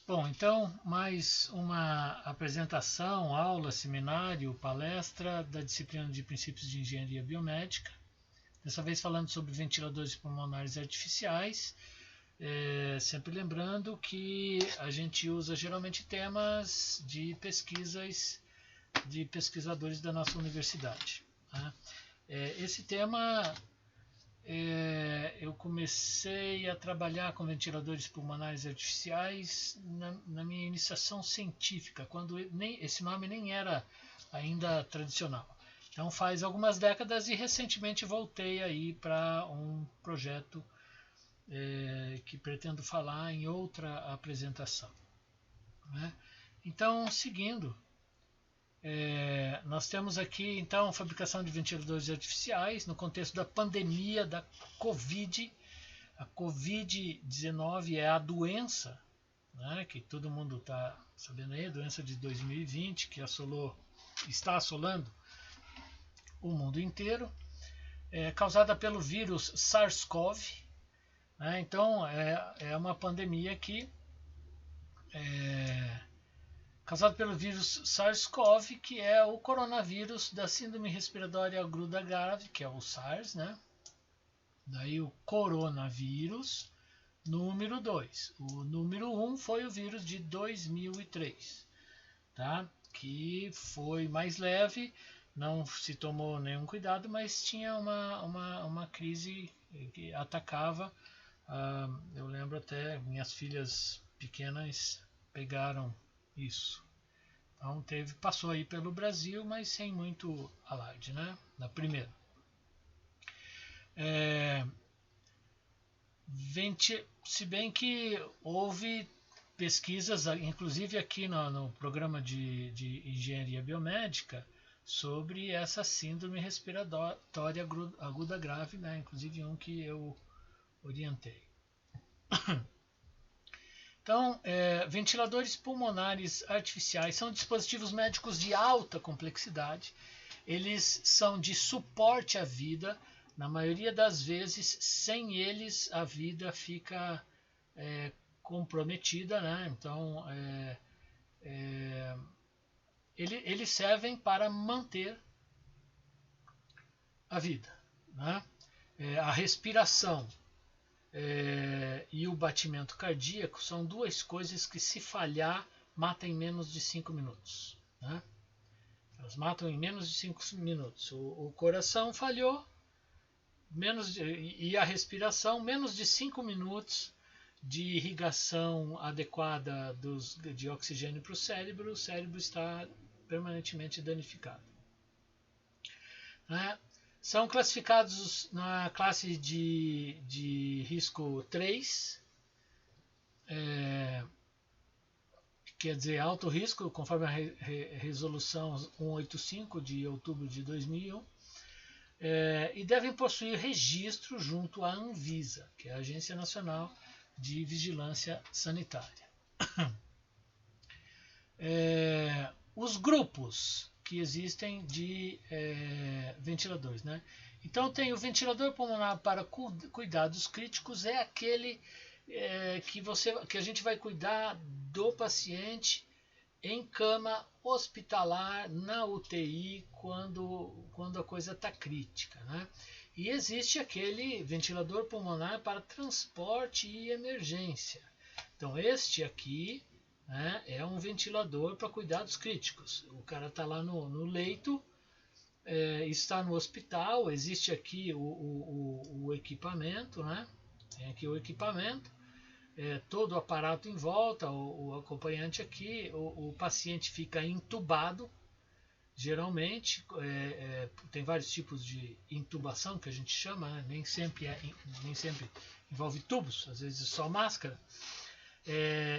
Bom, então, mais uma apresentação, aula, seminário, palestra da disciplina de Princípios de Engenharia Biomédica. Dessa vez falando sobre ventiladores pulmonares artificiais. Sempre lembrando que a gente usa geralmente temas de pesquisas de pesquisadores da nossa universidade. Né? Esse tema eu comecei a trabalhar com ventiladores pulmonares artificiais na minha iniciação científica, quando esse nome nem era ainda tradicional. Então faz algumas décadas e recentemente voltei aí para um projeto que pretendo falar em outra apresentação. Né? Então, seguindo, nós temos aqui então a fabricação de ventiladores artificiais no contexto da pandemia da Covid. A Covid-19 é a doença, né, que todo mundo está sabendo aí, a doença de 2020 que está assolando o mundo inteiro, causada pelo vírus SARS-CoV. Né, então é uma pandemia que causado pelo vírus SARS-CoV, que é o coronavírus da síndrome respiratória aguda grave, que é o SARS, né? Daí o coronavírus número 2. O número 1 foi o vírus de 2003, tá? Que foi mais leve, não se tomou nenhum cuidado, mas tinha uma crise que atacava. Eu lembro até minhas filhas pequenas pegaram isso. Então passou aí pelo Brasil, mas sem muito alarde, né? Na primeira. Se bem que houve pesquisas, inclusive aqui no programa de engenharia biomédica, sobre essa síndrome respiratória aguda grave, né? Inclusive um que eu orientei. Então, ventiladores pulmonares artificiais são dispositivos médicos de alta complexidade. Eles são de suporte à vida. Na maioria das vezes, sem eles, a vida fica comprometida. Né? Então, eles servem para manter a vida. Né? A respiração e o batimento cardíaco são duas coisas que, se falhar, matam em menos de 5 minutos. Né? Elas matam em menos de 5 minutos. O coração falhou, e a respiração, menos de 5 minutos de irrigação adequada de oxigênio para o cérebro está permanentemente danificado. Né? São classificados na classe de risco 3, quer dizer, alto risco, conforme a resolução 185 de outubro de 2001, e devem possuir registro junto à Anvisa, que é a Agência Nacional de Vigilância Sanitária. Os grupos que existem de ventiladores, né? Então tem o ventilador pulmonar para cuidados críticos, é aquele que a gente vai cuidar do paciente em cama hospitalar, na UTI, quando a coisa está crítica, né? E existe aquele ventilador pulmonar para transporte e emergência. Então este aqui, né, é um ventilador para cuidados críticos. O cara está lá no leito, está no hospital, existe aqui o equipamento, né? Tem aqui o equipamento, todo o aparato em volta, o acompanhante aqui, o paciente fica entubado. Geralmente, tem vários tipos de intubação que a gente chama, né? nem sempre envolve tubos, às vezes só máscara.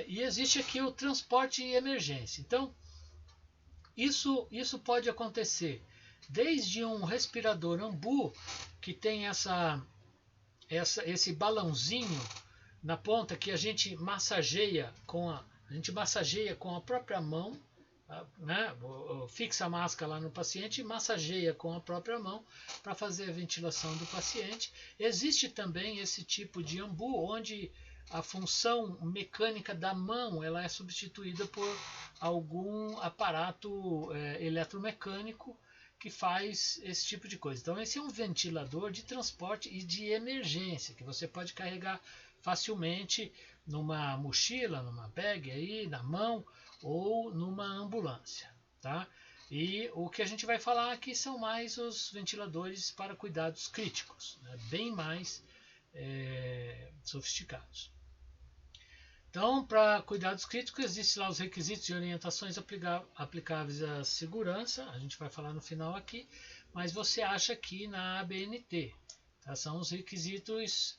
E existe aqui o transporte e emergência. Então, isso pode acontecer desde um respirador AMBU, que tem esse balãozinho na ponta que a gente massageia com a própria mão, né? Fixa a máscara lá no paciente e massageia com a própria mão para fazer a ventilação do paciente. Existe também esse tipo de AMBU, onde a função mecânica da mão ela é substituída por algum aparato eletromecânico que faz esse tipo de coisa. Então esse é um ventilador de transporte e de emergência que você pode carregar facilmente numa mochila, numa bag aí, na mão ou numa ambulância, tá? E o que a gente vai falar aqui são mais os ventiladores para cuidados críticos, né? Bem mais sofisticados. Então, para cuidados críticos, existem lá os requisitos e orientações aplicáveis à segurança, a gente vai falar no final aqui, mas você acha aqui na ABNT. Tá? São os requisitos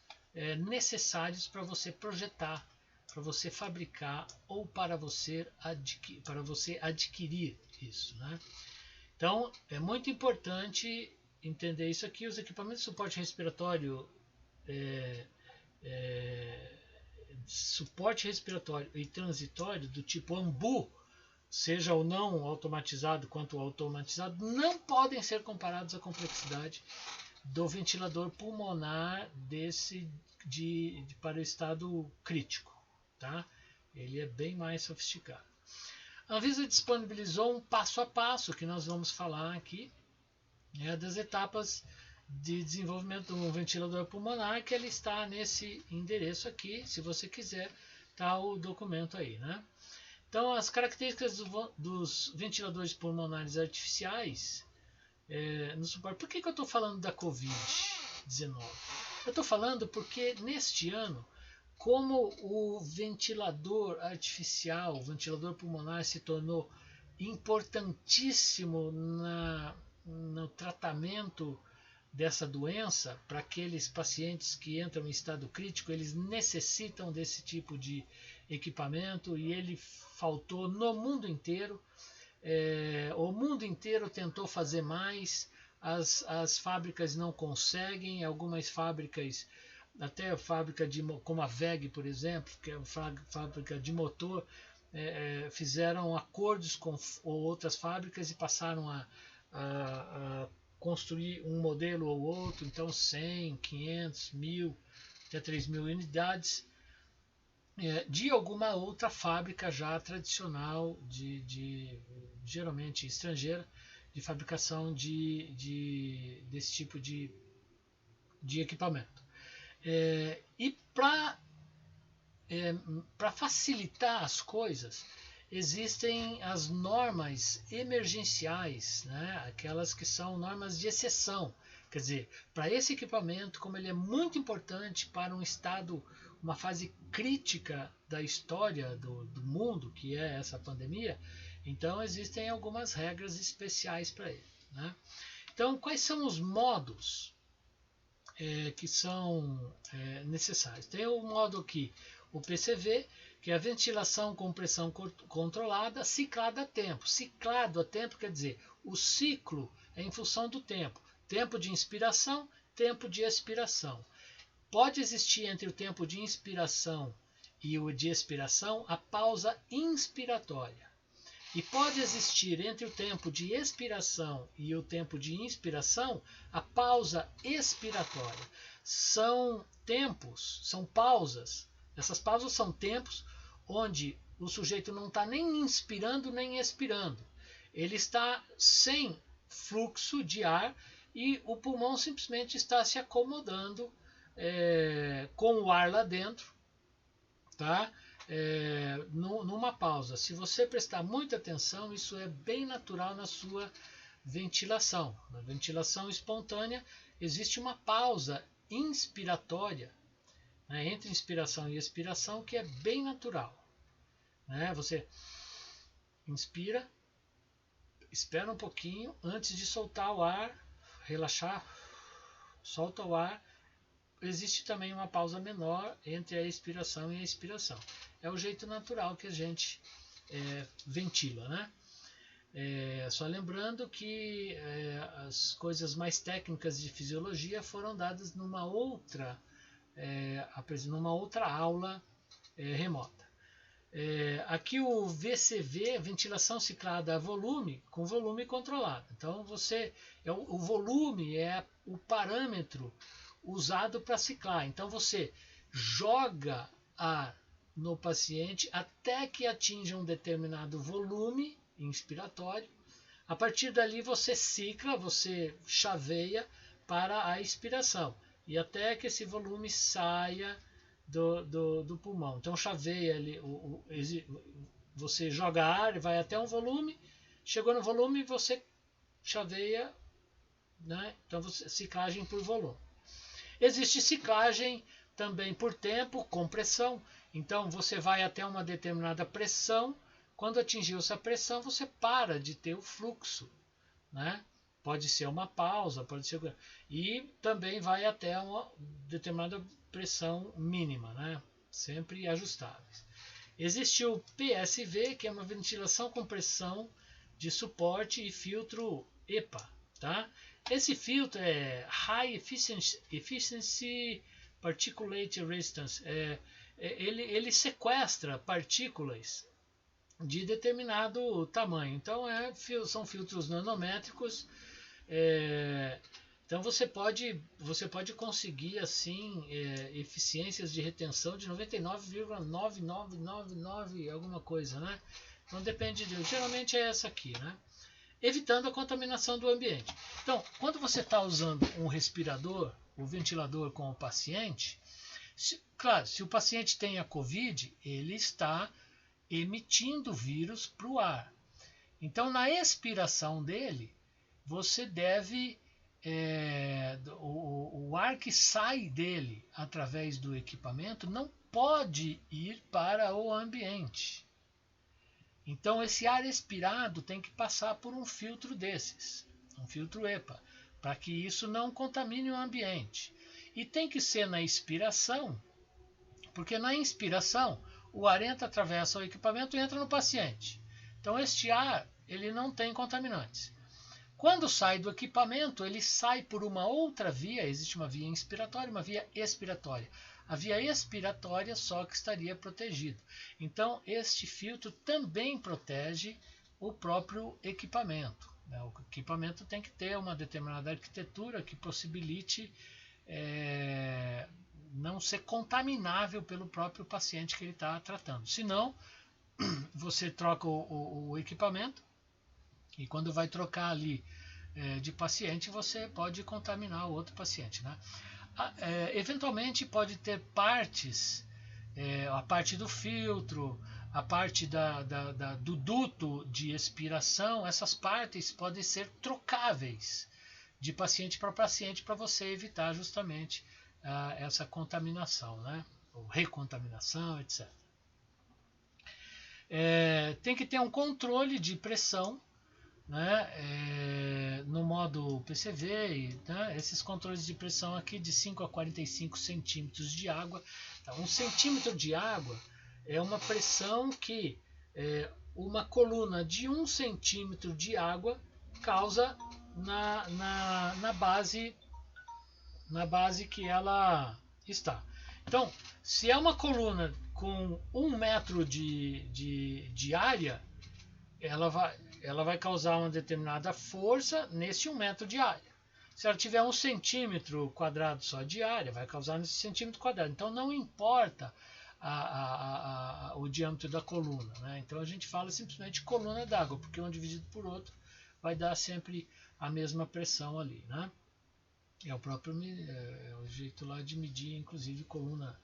necessários para você projetar, para você fabricar ou para você adquirir isso. Né? Então, é muito importante entender isso aqui. Os equipamentos de suporte respiratório suporte respiratório e transitório do tipo AMBU, seja ou não automatizado quanto automatizado, não podem ser comparados à complexidade do ventilador pulmonar para o estado crítico. Tá? Ele é bem mais sofisticado. A Anvisa disponibilizou um passo a passo que nós vamos falar aqui, das etapas de desenvolvimento do ventilador pulmonar, que ele está nesse endereço aqui, se você quiser, está o documento aí, né? Então, as características dos ventiladores pulmonares artificiais no suporte. Por que eu estou falando da Covid-19? Eu estou falando porque neste ano, como o ventilador artificial, o ventilador pulmonar se tornou importantíssimo no tratamento dessa doença, para aqueles pacientes que entram em estado crítico, eles necessitam desse tipo de equipamento e ele faltou no mundo inteiro. O mundo inteiro tentou fazer mais, as fábricas não conseguem, algumas fábricas, até a fábrica como a VEG, por exemplo, que é uma fábrica de motor, fizeram acordos com outras fábricas e passaram a construir um modelo ou outro, então 100, 500, 1000, até 3.000 unidades de alguma outra fábrica já tradicional, geralmente estrangeira, de fabricação desse tipo de equipamento. E para facilitar as coisas, existem as normas emergenciais, né? Aquelas que são normas de exceção. Quer dizer, para esse equipamento, como ele é muito importante para um estado, uma fase crítica da história do mundo, que é essa pandemia, então existem algumas regras especiais para ele. Né? Então, quais são os modos que são necessários? Tem o modo aqui, o PCV, que é a ventilação com pressão controlada, ciclada a tempo. Ciclado a tempo quer dizer, o ciclo é em função do tempo. Tempo de inspiração, tempo de expiração. Pode existir entre o tempo de inspiração e o de expiração a pausa inspiratória. E pode existir entre o tempo de expiração e o tempo de inspiração a pausa expiratória. São tempos, são pausas. Essas pausas são tempos onde o sujeito não está nem inspirando nem expirando. Ele está sem fluxo de ar e o pulmão simplesmente está se acomodando com o ar lá dentro, tá? Numa pausa. Se você prestar muita atenção, isso é bem natural na sua ventilação. Na ventilação espontânea existe uma pausa inspiratória, né, entre inspiração e expiração, que é bem natural. Né? Você inspira, espera um pouquinho antes de soltar o ar, relaxar, solta o ar. Existe também uma pausa menor entre a expiração e a expiração. É o jeito natural que a gente ventila, né? Só lembrando que as coisas mais técnicas de fisiologia foram dadas numa outra aula remota. Aqui o VCV, ventilação ciclada a volume, com volume controlado. Então o volume é o parâmetro usado para ciclar. Então você joga ar no paciente até que atinja um determinado volume inspiratório. A partir dali você cicla, você chaveia para a expiração e até que esse volume saia do pulmão. Então chaveia ali, você joga ar, vai até um volume, chegou no volume você chaveia, né? Então ciclagem por volume. Existe ciclagem também por tempo, com pressão. Então você vai até uma determinada pressão. Quando atingiu essa pressão, você para de ter o fluxo, né? Pode ser uma pausa, pode ser... E também vai até uma determinada pressão mínima, né? Sempre ajustáveis. Existe o PSV, que é uma ventilação com pressão de suporte e filtro EPA, tá? Esse filtro é High Efficiency Particulate Resistance. Ele sequestra partículas de determinado tamanho. Então são filtros nanométricos. Então você pode conseguir assim eficiências de retenção de 99,9999 alguma coisa, né? Então depende geralmente é essa aqui, né? Evitando a contaminação do ambiente. Então, quando você está usando um respirador, o ventilador com o paciente, claro, se o paciente tem a COVID, ele está emitindo vírus para o ar. Então, na expiração dele, você deve... o ar que sai dele através do equipamento não pode ir para o ambiente. Então, esse ar expirado tem que passar por um filtro desses, um filtro EPA, para que isso não contamine o ambiente. E tem que ser na expiração, porque na inspiração o ar entra, atravessa o equipamento e entra no paciente. Então, este ar ele não tem contaminantes. Quando sai do equipamento, ele sai por uma outra via, existe uma via inspiratória e uma via expiratória. A via expiratória só que estaria protegida. Então, este filtro também protege o próprio equipamento. O equipamento tem que ter uma determinada arquitetura que possibilite não ser contaminável pelo próprio paciente que ele está tratando. Senão, você troca o equipamento e quando vai trocar ali de paciente, você pode contaminar o outro paciente, né? Eventualmente pode ter partes, a parte do filtro, a parte do duto de expiração, essas partes podem ser trocáveis de paciente para paciente para você evitar justamente essa contaminação, né? Ou recontaminação, etc. Tem que ter um controle de pressão, né, no modo PCV, né, esses controles de pressão aqui de 5 a 45 centímetros de água. Então, 1 centímetro de água é uma pressão que uma coluna de 1 centímetro de água causa na base que ela está. Então, se é uma coluna com 1 metro de área, ela vai causar uma determinada força nesse 1 metro de área. Se ela tiver 1 centímetro quadrado só de área, vai causar nesse centímetro quadrado. Então não importa o diâmetro da coluna, né? Então a gente fala simplesmente coluna d'água, porque um dividido por outro vai dar sempre a mesma pressão ali, né? É o próprio o jeito lá de medir, inclusive coluna,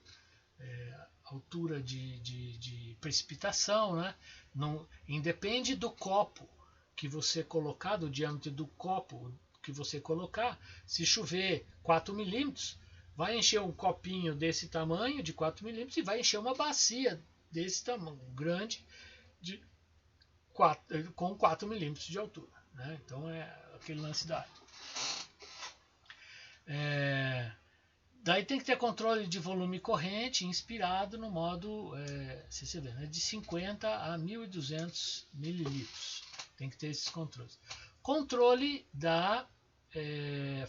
altura de precipitação, né? Não, independe do copo que você colocar, do diâmetro do copo que você colocar. Se chover 4 milímetros, vai encher um copinho desse tamanho, de 4 milímetros, e vai encher uma bacia desse tamanho, grande, com 4 milímetros de altura, né? Então é aquele lance da área. Daí tem que ter controle de volume corrente inspirado no modo CCV, né, de 50 a 1.200 mililitros. Tem que ter esses controles. Controle da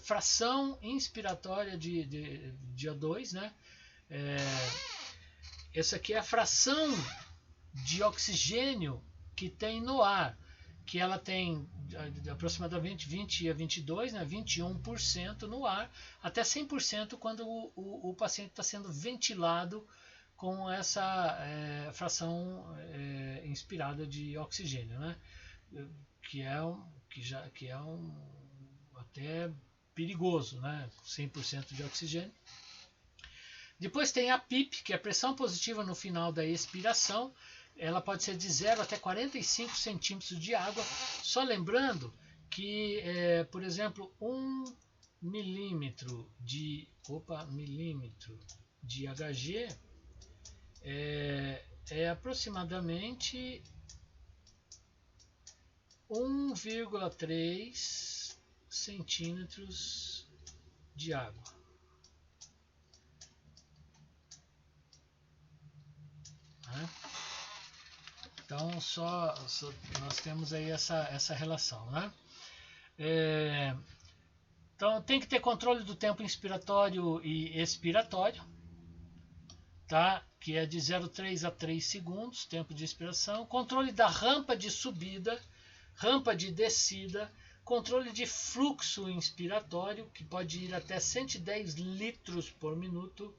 fração inspiratória de O2, né? Essa aqui é a fração de oxigênio que tem no ar, que ela tem aproximadamente 20 a 22, né, 21% no ar, até 100% quando o paciente está sendo ventilado com essa fração inspirada de oxigênio, né? que é até perigoso, né? 100% de oxigênio. Depois tem a PIP, que é a pressão positiva no final da expiração. Ela pode ser de 0 até 45 centímetros de água. Só lembrando que, por exemplo, 1 milímetro de Hg é aproximadamente 1,3 centímetros de água. Então nós temos aí essa relação, né? Então tem que ter controle do tempo inspiratório e expiratório, tá? Que é de 0,3 a 3 segundos, tempo de expiração. Controle da rampa de subida, rampa de descida, controle de fluxo inspiratório, que pode ir até 110 litros por minuto.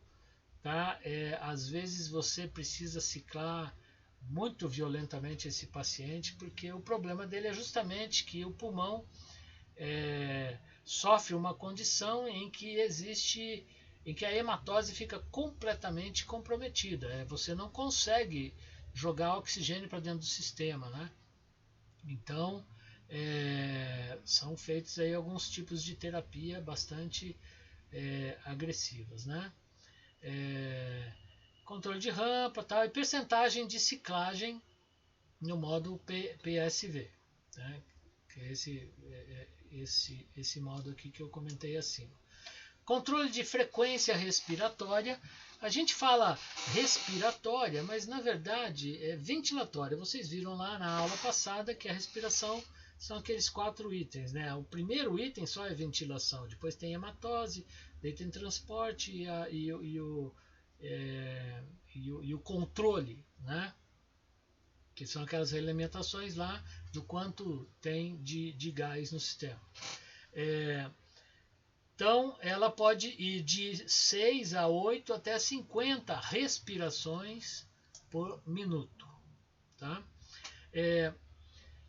Tá? Às vezes você precisa ciclar muito violentamente esse paciente, porque o problema dele é justamente que o pulmão sofre uma condição em que a hematose fica completamente comprometida. Você não consegue jogar oxigênio para dentro do sistema, né? Então são feitos aí alguns tipos de terapia bastante agressivas, né? Controle de rampa, tal, e percentagem de ciclagem no modo PSV, né? Que é esse modo aqui que eu comentei acima. Controle de frequência respiratória. A gente fala respiratória, mas na verdade é ventilatória. Vocês viram lá na aula passada que a respiração são aqueles 4 itens, né? O primeiro item só é ventilação, depois tem hematose, daí tem transporte e o controle, né? Que são aquelas elementações lá do quanto tem de gás no sistema. Então, ela pode ir de 6 a 8 até 50 respirações por minuto. Tá?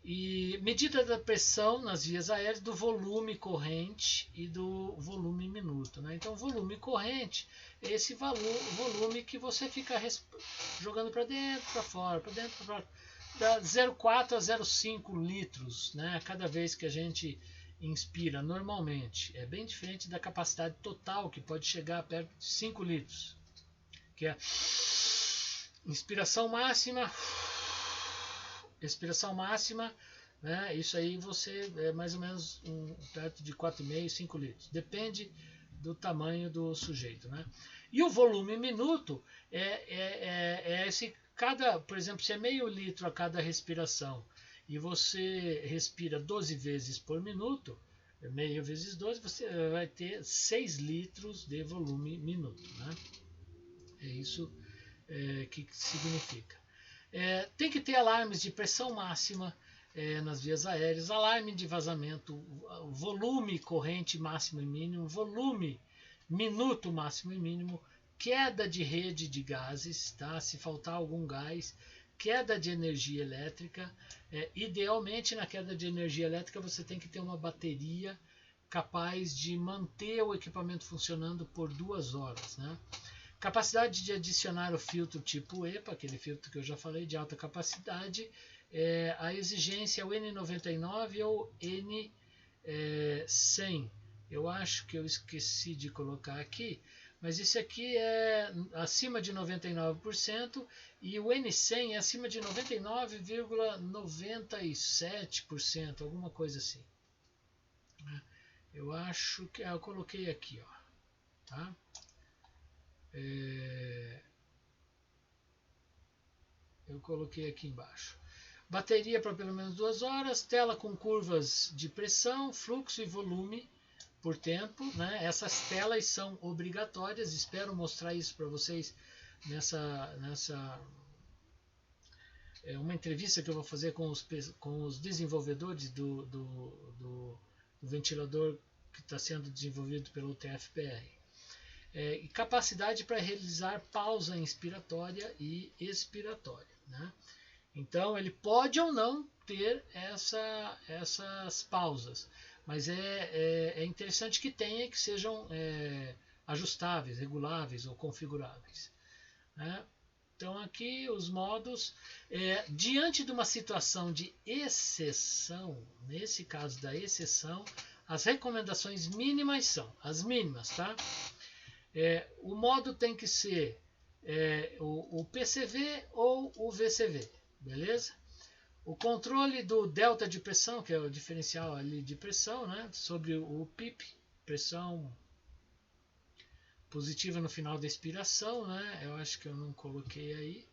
E medida da pressão nas vias aéreas do volume corrente e do volume minuto. Né? Então, volume corrente é esse volume que você fica jogando para dentro, para fora, para dentro, para fora. Da 0,4 a 0,5 litros, né? Cada vez que a gente inspira normalmente. É bem diferente da capacidade total, que pode chegar a perto de 5 litros. Que é inspiração máxima, expiração máxima, né? Isso aí você é mais ou menos perto de 4,5, 5 litros. Depende do tamanho do sujeito, né? E o volume minuto é esse, por exemplo, se é meio litro a cada respiração e você respira 12 vezes por minuto, meio vezes 12, você vai ter 6 litros de volume minuto, né? É isso que significa. Tem que ter alarmes de pressão máxima nas vias aéreas, alarme de vazamento, volume corrente máximo e mínimo, volume minuto máximo e mínimo, queda de rede de gases, tá? Se faltar algum gás, queda de energia elétrica. Idealmente, na queda de energia elétrica, você tem que ter uma bateria capaz de manter o equipamento funcionando por 2 horas, né? Capacidade de adicionar o filtro tipo EPA, aquele filtro que eu já falei de alta capacidade. A exigência é o N99 ou N100. Eu acho que eu esqueci de colocar aqui, mas isso aqui é acima de 99% e o N100 é acima de 99,97%, alguma coisa assim. Eu acho que eu coloquei aqui, ó, tá? Eu coloquei aqui embaixo. Bateria para pelo menos 2 horas, tela com curvas de pressão, fluxo e volume por tempo, né? Essas telas são obrigatórias. Espero mostrar isso para vocês nessa uma entrevista que eu vou fazer com os desenvolvedores do ventilador que está sendo desenvolvido pelo TFPR. e capacidade para realizar pausa inspiratória e expiratória, né? Então ele pode ou não ter essas pausas, mas é interessante que tenha, que sejam ajustáveis, reguláveis ou configuráveis, né? Então aqui os modos, diante de uma situação de exceção, nesse caso da exceção, as recomendações mínimas são as mínimas, tá? O modo tem que ser o PCV ou o VCV, beleza? O controle do delta de pressão, que é o diferencial ali de pressão, né? Sobre o PIP, pressão positiva no final da expiração, né? Eu acho que eu não coloquei aí,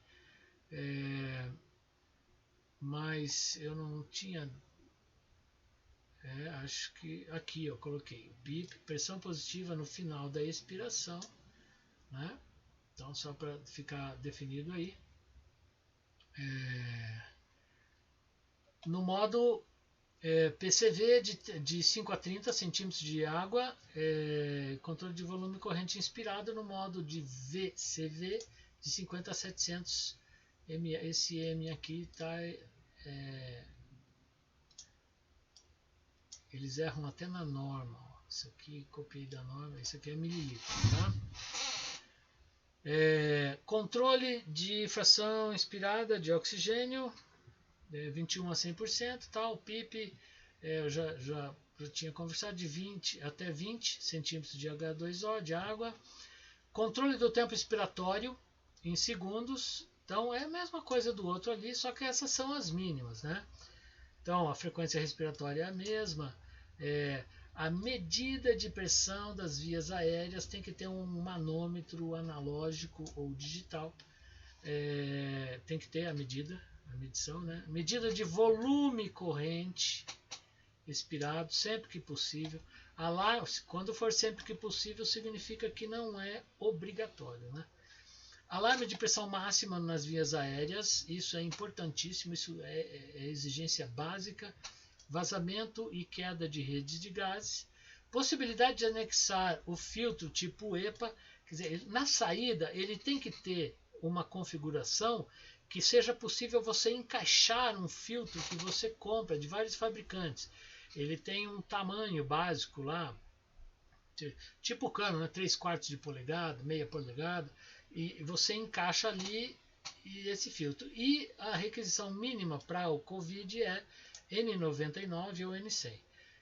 mas eu não tinha, acho que aqui eu coloquei o PIP, pressão positiva no final da expiração, né? Então só para ficar definido aí, no modo PCV de 5 a 30 centímetros de água, controle de volume corrente inspirado no modo de VCV de 50 a 700 ml. Esse M aqui está... eles erram até na norma. Ó. Isso aqui, copiei da norma, isso aqui é mililitro. Tá? Controle de fração inspirada de oxigênio, 21 a 100%, tá? O PIP, eu já tinha conversado, de 20 até 20 centímetros de H2O, de água. Controle do tempo expiratório em segundos, então é a mesma coisa do outro ali, só que essas são as mínimas, né? Então a frequência respiratória é a mesma, a medida de pressão das vias aéreas tem que ter um manômetro analógico ou digital, tem que ter a medição, né? Medida de volume corrente expirado sempre que possível. Alarme, quando for sempre que possível, significa que não é obrigatório, né? Alarme de pressão máxima nas vias aéreas, isso é importantíssimo, isso é exigência básica. Vazamento e queda de redes de gases. Possibilidade de anexar o filtro tipo EPA, quer dizer, na saída ele tem que ter uma configuração que seja possível você encaixar um filtro que você compra de vários fabricantes. Ele tem um tamanho básico lá, tipo cano, né? 3/4 de polegada, meia polegada, e você encaixa ali esse filtro. E a requisição mínima para o COVID é N99 ou N100.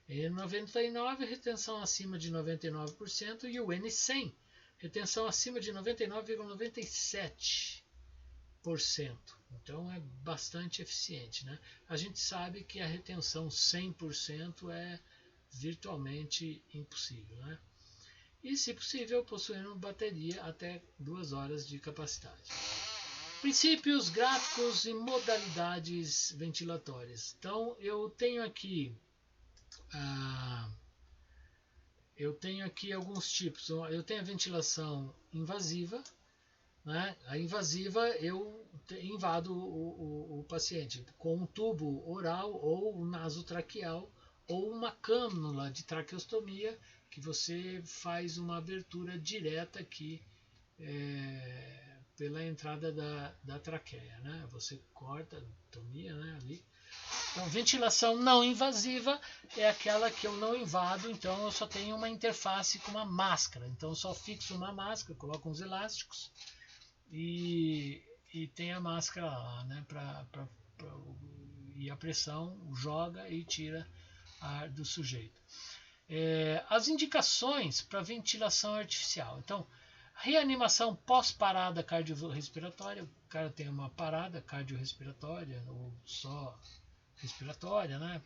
N99, retenção acima de 99%, e o N100, retenção acima de 99,97%. Então é bastante eficiente, né? A gente sabe que a retenção 100% é virtualmente impossível, né? E, se possível, possuindo bateria até 2 horas de capacidade. Princípios, gráficos e modalidades ventilatórias. Então eu tenho aqui alguns tipos. Eu tenho a ventilação invasiva, né? A invasiva eu invado o paciente com um tubo oral ou nasotraqueal ou uma cânula de traqueostomia, que você faz uma abertura direta aqui pela entrada da traqueia, né? Você corta a tomia, né, ali. Então, ventilação não invasiva é aquela que eu não invado, então eu só tenho uma interface com uma máscara. Então eu só fixo uma máscara, coloco uns elásticos e tem a máscara lá, né, e a pressão joga e tira ar do sujeito. As indicações para ventilação artificial. Então, reanimação pós-parada cardiorrespiratória. O cara tem uma parada cardiorrespiratória ou só respiratória, né?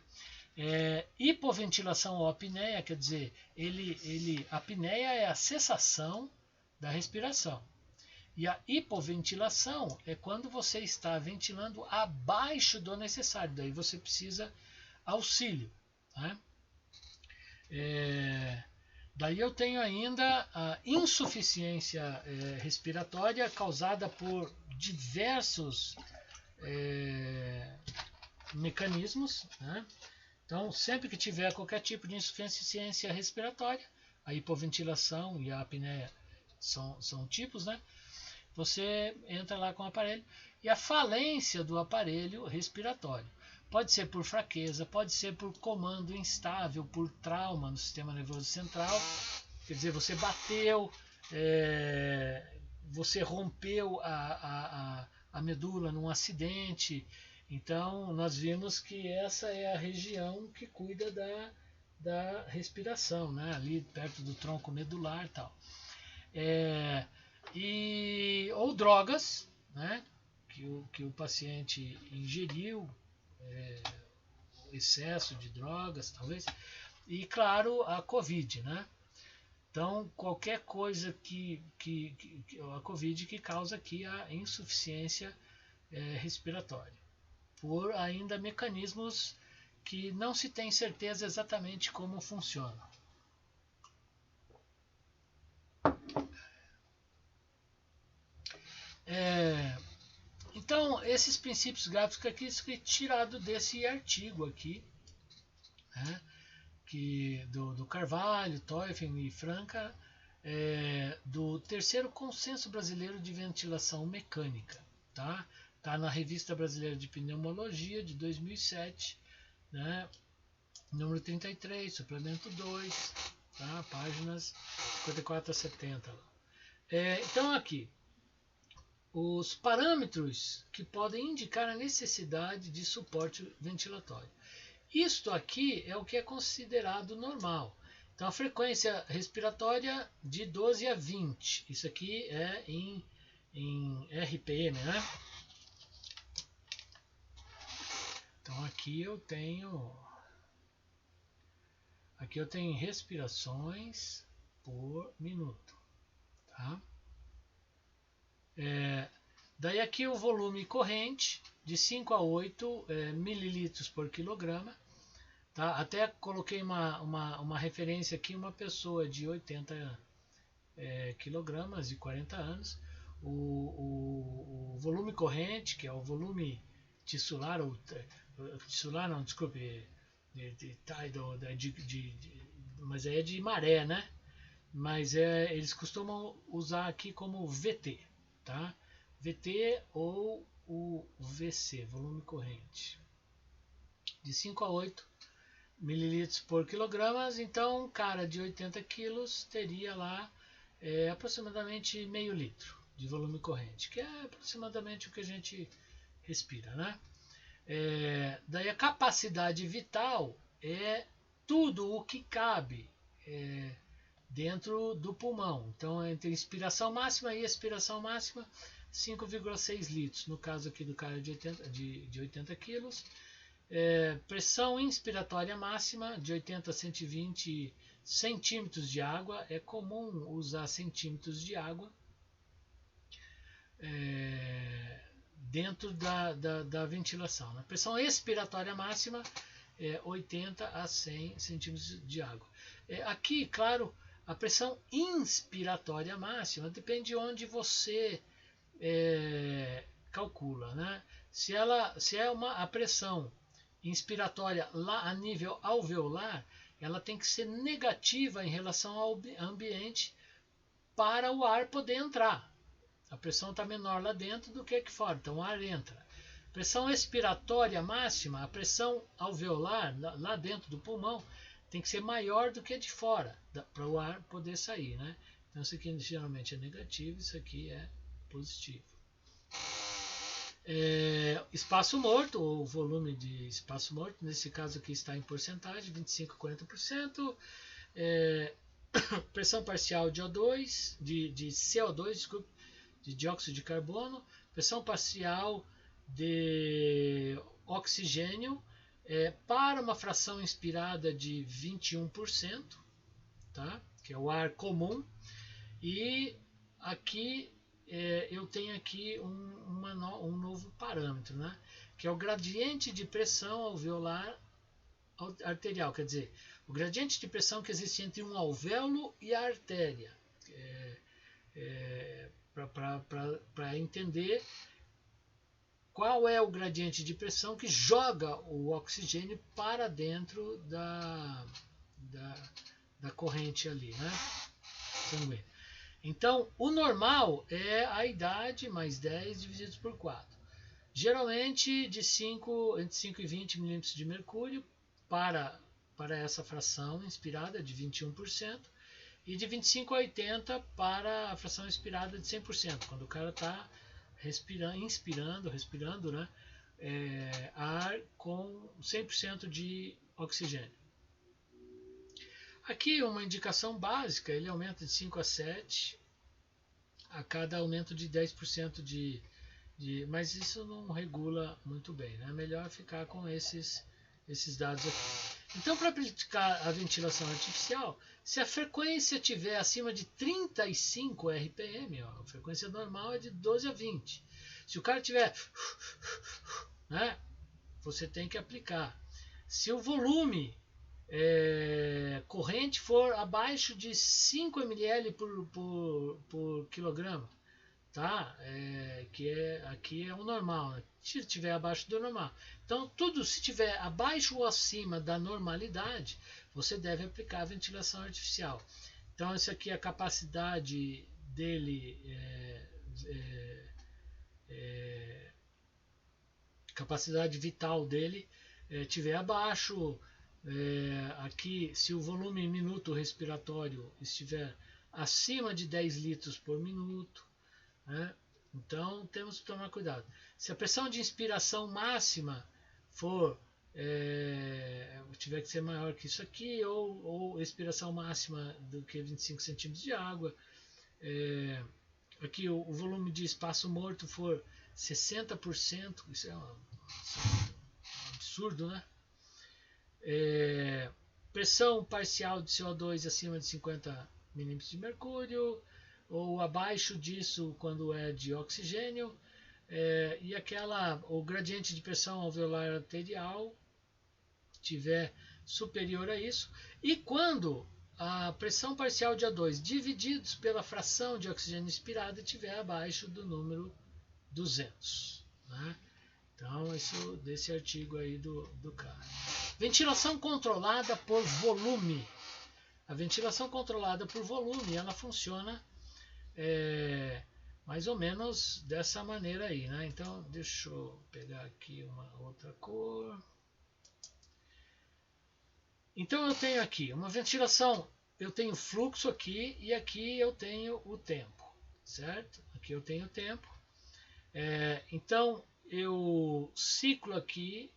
Hipoventilação ou apneia, quer dizer, a apneia é a cessação da respiração. E a hipoventilação é quando você está ventilando abaixo do necessário, daí você precisa auxílio, né? Daí eu tenho ainda a insuficiência respiratória causada por diversos mecanismos, né? Então, sempre que tiver qualquer tipo de insuficiência respiratória, a hipoventilação e a apneia são tipos, né? Você entra lá com o aparelho e a falência do aparelho respiratório. Pode ser por fraqueza, pode ser por comando instável, por trauma no sistema nervoso central. Quer dizer, você bateu, você rompeu a medula num acidente. Então, nós vimos que essa é a região que cuida da respiração, né? Ali perto do tronco medular e tal. Ou drogas, né? Que o paciente ingeriu, excesso de drogas, talvez. E, claro, a Covid, né? Então, qualquer coisa a Covid que causa aqui a insuficiência respiratória, por ainda mecanismos que não se tem certeza exatamente como funcionam. Então, esses princípios gráficos aqui são tirados desse artigo aqui, né, do Carvalho, Teufel e Franca, do terceiro Consenso Brasileiro de Ventilação Mecânica. Tá na Revista Brasileira de Pneumologia de 2007, né, número 33, suplemento 2, tá, páginas 54 a 70. Então aqui, os parâmetros que podem indicar a necessidade de suporte ventilatório. Isto aqui é o que é considerado normal. Então a frequência respiratória de 12 a 20. Isso aqui é em RPM, né? Então aqui eu tenho respirações por minuto, tá? Daí aqui o volume corrente de 5 a 8 mililitros por quilograma, tá? Até coloquei uma referência aqui, uma pessoa de 80 quilogramas e 40 anos, o volume corrente, que é o volume tissular, tissular não, desculpe, mas é de maré, né? Mas eles costumam usar aqui como VT, tá? VT ou o VC, volume corrente, de 5 a 8 mililitros por quilogramas. Então um cara de 80 quilos teria lá aproximadamente meio litro de volume corrente, que é aproximadamente o que a gente respira, né? Daí a capacidade vital é tudo o que cabe dentro do pulmão. Então, entre inspiração máxima e expiração máxima, 5,6 litros. No caso aqui do cara de 80 quilos. Pressão inspiratória máxima de 80 a 120 centímetros de água. É comum usar centímetros de água dentro da ventilação. A pressão expiratória máxima é 80 a 100 centímetros de água. Aqui, claro, a pressão inspiratória máxima depende de onde você calcula, né? Se é a pressão inspiratória lá a nível alveolar, ela tem que ser negativa em relação ao ambiente para o ar poder entrar. A pressão está menor lá dentro do que aqui fora, então o ar entra. Pressão expiratória máxima, a pressão alveolar lá dentro do pulmão tem que ser maior do que a de fora, para o ar poder sair, né? Então isso aqui geralmente é negativo, isso aqui é positivo. Espaço morto, ou volume de espaço morto, nesse caso aqui está em porcentagem, 25 a 40%. Pressão parcial de O2, de CO2, desculpe, de dióxido de carbono. Pressão parcial de oxigênio para uma fração inspirada de 21%, tá? Que é o ar comum. E aqui eu tenho aqui um novo parâmetro, né? Que é o gradiente de pressão alveolar arterial, quer dizer, o gradiente de pressão que existe entre um alvéolo e a artéria, para entender qual é o gradiente de pressão que joga o oxigênio para dentro da corrente ali, né? Sanguínea. Então, o normal é a idade mais 10 dividido por 4. Geralmente de entre 5 e 20 milímetros de mercúrio para essa fração inspirada de 21%, e de 25 a 80 para a fração inspirada de 100%, quando o cara está respirando, né, ar com 100% de oxigênio. Aqui uma indicação básica, ele aumenta de 5 a 7 a cada aumento de 10% mas isso não regula muito bem, né? É melhor ficar com esses dados aqui. Então, para aplicar a ventilação artificial, se a frequência estiver acima de 35 RPM, ó, a frequência normal é de 12 a 20. Se o cara tiver, né, você tem que aplicar. Se o volume corrente for abaixo de 5 ml por quilograma, tá? Aqui é o normal, né? Se estiver abaixo do normal. Então, se estiver abaixo ou acima da normalidade, você deve aplicar a ventilação artificial. Então, isso aqui é a capacidade dele, capacidade vital dele estiver abaixo. Aqui, se o volume minuto respiratório estiver acima de 10 litros por minuto, né? Então temos que tomar cuidado. Se a pressão de inspiração máxima tiver que ser maior que isso aqui, ou expiração máxima do que 25 centímetros de água, aqui o volume de espaço morto for 60%, isso é um absurdo, né? Pressão parcial de CO2 acima de 50 milímetros de mercúrio, ou abaixo disso quando é de oxigênio, e o gradiente de pressão alveolar arterial tiver superior a isso, e quando a pressão parcial de O2 divididos pela fração de oxigênio inspirado estiver abaixo do número 200, né? Então, isso desse artigo aí do cara. Ventilação controlada por volume. A ventilação controlada por volume, ela funciona mais ou menos dessa maneira aí, né? Então, deixa eu pegar aqui uma outra cor. Então, eu tenho aqui uma ventilação, eu tenho fluxo aqui e aqui eu tenho o tempo, certo? Aqui eu tenho o tempo. Então, eu ciclo aqui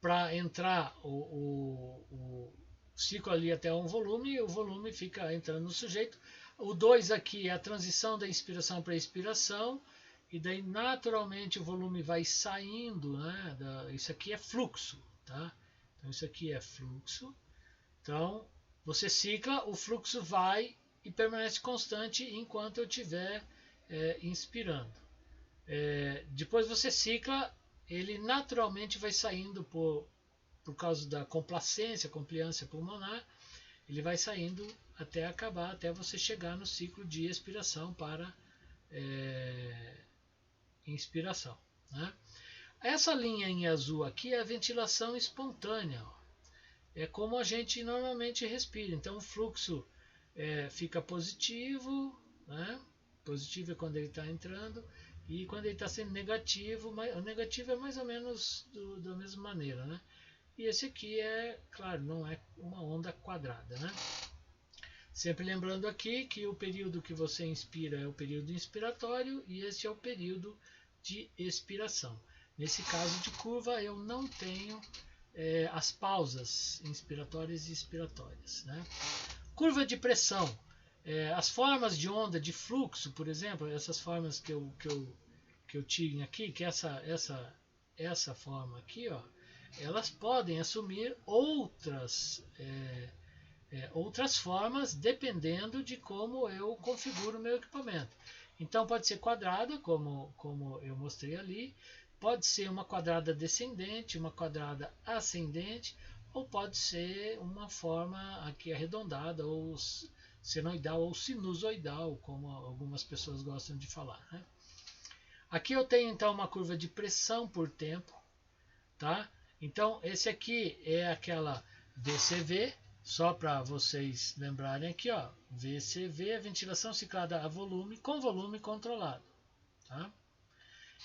para entrar o ciclo ali até um volume, e o volume fica entrando no sujeito. O 2 aqui é a transição da inspiração para a expiração, e daí naturalmente o volume vai saindo, né? Isso aqui é fluxo, tá? Então isso aqui é fluxo. Então você cicla, o fluxo vai e permanece constante enquanto eu estiver inspirando. Depois você cicla, ele naturalmente vai saindo por causa da compliância pulmonar, ele vai saindo até acabar, até você chegar no ciclo de expiração para inspiração, né? Essa linha em azul aqui é a ventilação espontânea, ó. É como a gente normalmente respira. Então o fluxo fica positivo, né? Positivo é quando ele está entrando, e quando ele está sendo negativo, o negativo é mais ou menos da mesma maneira, né? E esse aqui claro, não é uma onda quadrada, né? Sempre lembrando aqui que o período que você inspira é o período inspiratório e esse é o período de expiração. Nesse caso de curva eu não tenho as pausas inspiratórias e expiratórias, né? Curva de pressão. As formas de onda de fluxo, por exemplo, essas formas que eu tinha aqui, que essa forma aqui, ó, elas podem assumir outras formas dependendo de como eu configuro o meu equipamento. Então pode ser quadrada, como eu mostrei ali, pode ser uma quadrada descendente, uma quadrada ascendente, ou pode ser uma forma aqui arredondada, ou senoidal, ou sinusoidal, como algumas pessoas gostam de falar, né? Aqui eu tenho então uma curva de pressão por tempo, tá? Então esse aqui é aquela VCV, Só para vocês lembrarem aqui, ó, VCV é ventilação ciclada a volume com volume controlado. Tá?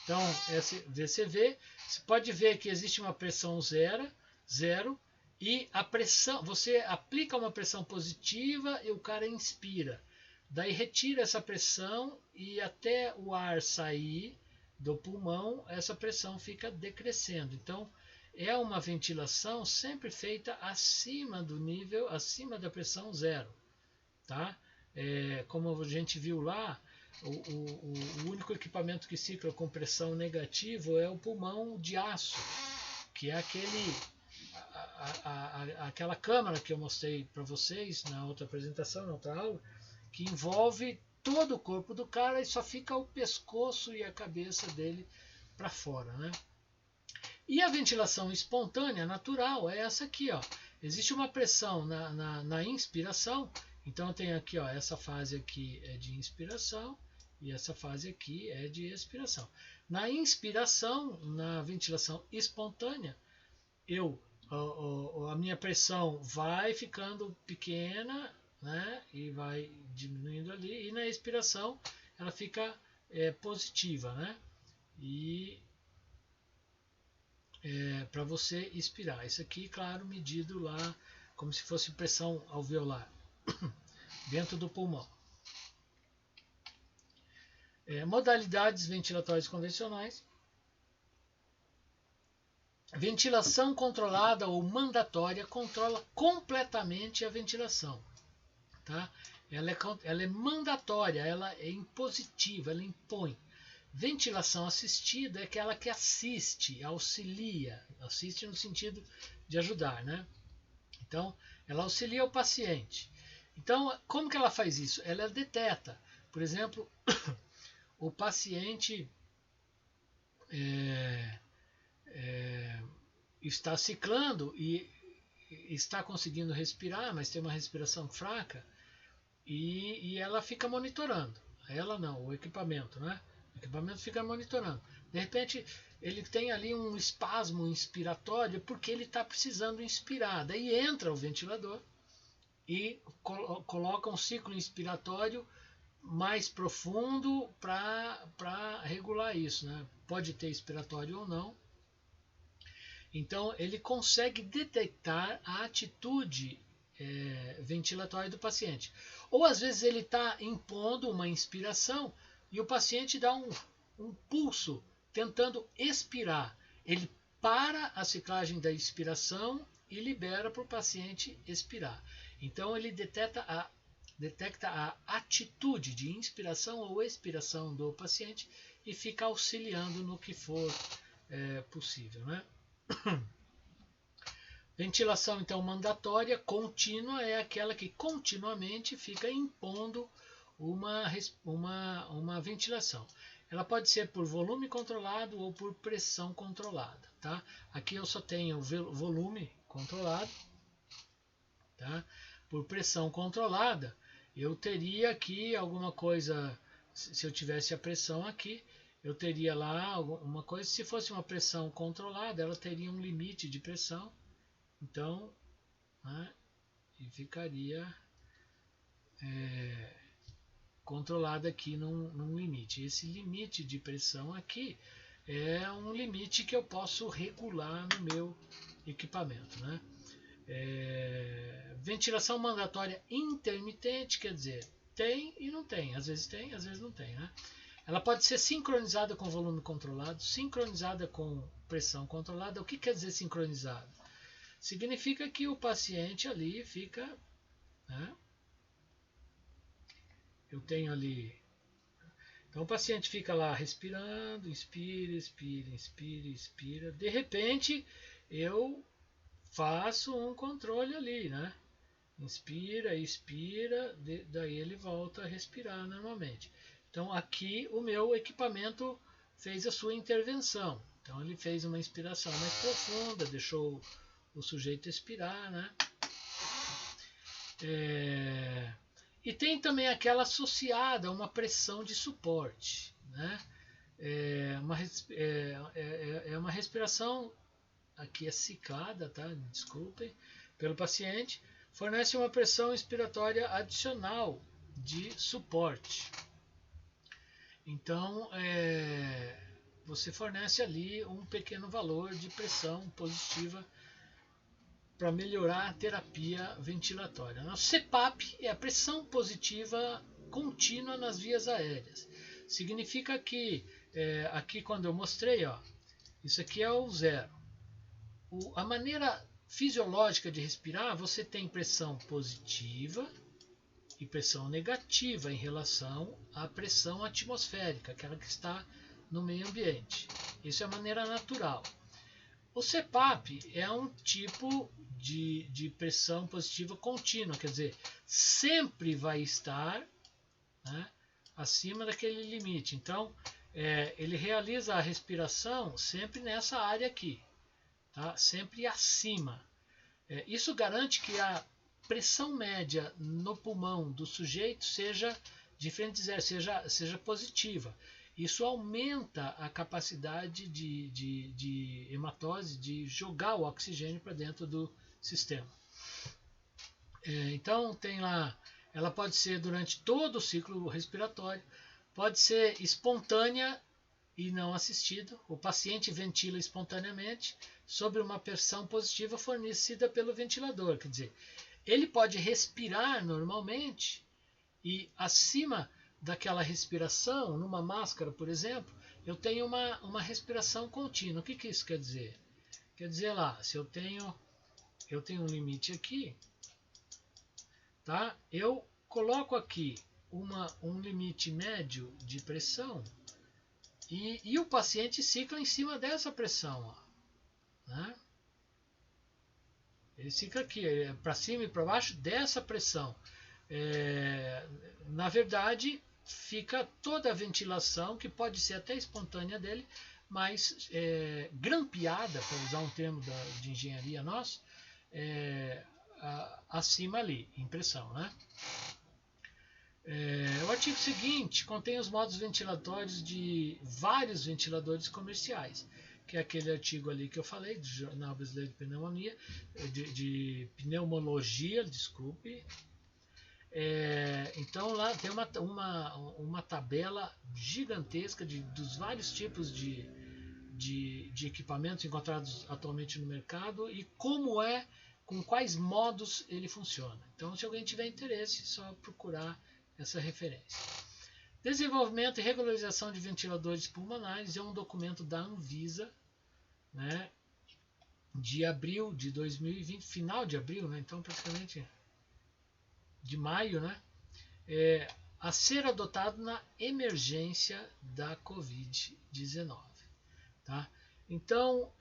Então, esse VCV, você pode ver que existe uma pressão zero, e a pressão, você aplica uma pressão positiva e o cara inspira. Daí retira essa pressão e até o ar sair do pulmão, essa pressão fica decrescendo. Então, é uma ventilação sempre feita acima do nível, acima da pressão zero. Tá? Como a gente viu lá, o único equipamento que cicla com pressão negativa é o pulmão de aço, que é aquela câmara que eu mostrei para vocês na outra apresentação, na outra aula, que envolve todo o corpo do cara e só fica o pescoço e a cabeça dele para fora, né? E a ventilação espontânea, natural, é essa aqui, ó. Existe uma pressão na inspiração, então eu tenho aqui, ó, essa fase aqui é de inspiração e essa fase aqui é de expiração. Na inspiração, na ventilação espontânea, a minha pressão vai ficando pequena, né, e vai diminuindo ali, e na expiração ela fica positiva, né, e para você expirar. Isso aqui, claro, medido lá como se fosse pressão alveolar dentro do pulmão. Modalidades ventilatórias convencionais. Ventilação controlada ou mandatória controla completamente a ventilação. Tá? Ela é mandatória, ela é impositiva, ela impõe. Ventilação assistida é aquela que assiste, auxilia, assiste no sentido de ajudar, né? Então, ela auxilia o paciente. Então, como que ela faz isso? Ela deteta, por exemplo, o paciente está ciclando e está conseguindo respirar, mas tem uma respiração fraca, e ela fica monitorando. Ela não, o equipamento, né? O equipamento fica monitorando. De repente, ele tem ali um espasmo inspiratório porque ele está precisando inspirar. Daí entra o ventilador e coloca um ciclo inspiratório mais profundo para regular isso, né? Pode ter expiratório ou não. Então, ele consegue detectar a atitude ventilatória do paciente. Ou às vezes ele está impondo uma inspiração e o paciente dá um pulso tentando expirar. Ele para a ciclagem da expiração e libera para o paciente expirar. Então ele detecta a atitude de inspiração ou expiração do paciente e fica auxiliando no que for possível, né? Ventilação, então, mandatória contínua é aquela que continuamente fica impondo uma ventilação. Ela pode ser por volume controlado ou por pressão controlada. Tá? Aqui eu só tenho volume controlado. Tá? Por pressão controlada, eu teria aqui alguma coisa, se eu tivesse a pressão aqui, eu teria lá uma coisa, se fosse uma pressão controlada, ela teria um limite de pressão. Então, né, e ficaria controlada aqui num limite. Esse limite de pressão aqui é um limite que eu posso regular no meu equipamento, né? Ventilação mandatória intermitente, quer dizer, tem e não tem. Às vezes tem, às vezes não tem, né? Ela pode ser sincronizada com volume controlado, sincronizada com pressão controlada. O que quer dizer sincronizada? Significa que o paciente ali fica, né? Eu tenho ali, então o paciente fica lá respirando, inspira, expira, inspira, expira. De repente eu faço um controle ali, né? Inspira, expira, daí ele volta a respirar normalmente. Então aqui o meu equipamento fez a sua intervenção. Então ele fez uma inspiração mais profunda, deixou o sujeito expirar, né? E tem também aquela associada a uma pressão de suporte, né? Uma respiração, aqui é ciclada, tá? Desculpem, pelo paciente, fornece uma pressão expiratória adicional de suporte. Então, você fornece ali um pequeno valor de pressão positiva para melhorar a terapia ventilatória. O CPAP é a pressão positiva contínua nas vias aéreas. Significa que, aqui quando eu mostrei, ó, isso aqui é o zero. A maneira fisiológica de respirar, você tem pressão positiva e pressão negativa em relação à pressão atmosférica, aquela que está no meio ambiente. Isso é a maneira natural. O CPAP é um tipo de pressão positiva contínua, quer dizer, sempre vai estar, né, acima daquele limite. Então, ele realiza a respiração sempre nessa área aqui, tá? Sempre acima. Isso garante que a pressão média no pulmão do sujeito seja diferente de zero, seja positiva. Isso aumenta a capacidade de hematose, de jogar o oxigênio para dentro do sistema. Então tem lá, ela pode ser durante todo o ciclo respiratório, pode ser espontânea e não assistida. O paciente ventila espontaneamente sob uma pressão positiva fornecida pelo ventilador. Quer dizer, ele pode respirar normalmente e acima daquela respiração, numa máscara, por exemplo, eu tenho uma respiração contínua. O que isso quer dizer? Quer dizer lá, se eu tenho um limite aqui, tá? Eu coloco aqui um limite médio de pressão e o paciente cicla em cima dessa pressão, ó, né? Ele fica aqui, para cima e para baixo dessa pressão. Na verdade, fica toda a ventilação, que pode ser até espontânea dele, mas grampeada, para usar um termo de engenharia nosso, acima ali, em pressão, né? O artigo seguinte contém os modos ventilatórios de vários ventiladores comerciais, que é aquele artigo ali que eu falei, do Jornal Brasileiro de Pneumonia, de Pneumologia, desculpe. Então lá tem uma tabela gigantesca dos vários tipos de equipamentos encontrados atualmente no mercado e com quais modos ele funciona. Então, se alguém tiver interesse, é só procurar essa referência. Desenvolvimento e regularização de ventiladores pulmonares é um documento da Anvisa, né, de abril de 2020, final de abril, né, então praticamente de maio, né, a ser adotado na emergência da Covid-19. Tá? Então,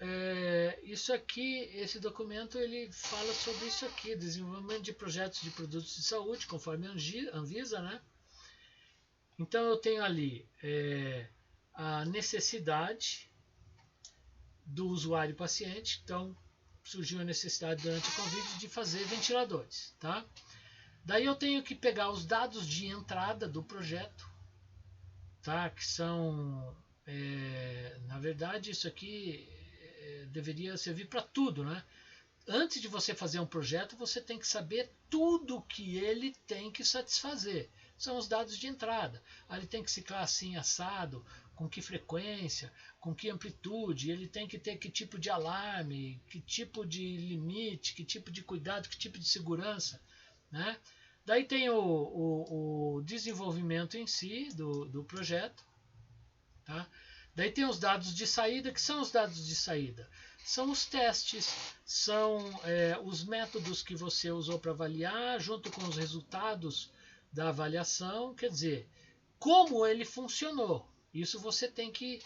isso aqui, esse documento, ele fala sobre isso aqui, desenvolvimento de projetos de produtos de saúde, conforme a Anvisa, né? Então, eu tenho ali a necessidade do usuário e paciente. Então, surgiu a necessidade durante a Covid de fazer ventiladores, tá? Daí eu tenho que pegar os dados de entrada do projeto, tá? Que são... na verdade, isso aqui deveria servir para tudo, né? Antes de você fazer um projeto, você tem que saber tudo que ele tem que satisfazer. São os dados de entrada. Ele tem que ciclar assim, assado, com que frequência, com que amplitude, ele tem que ter que tipo de alarme, que tipo de limite, que tipo de cuidado, que tipo de segurança, né? Daí tem o desenvolvimento em si do projeto. Tá? Daí tem os dados de saída. Que são os dados de saída? São os testes, são os métodos que você usou para avaliar, junto com os resultados da avaliação, quer dizer, como ele funcionou. Isso você tem que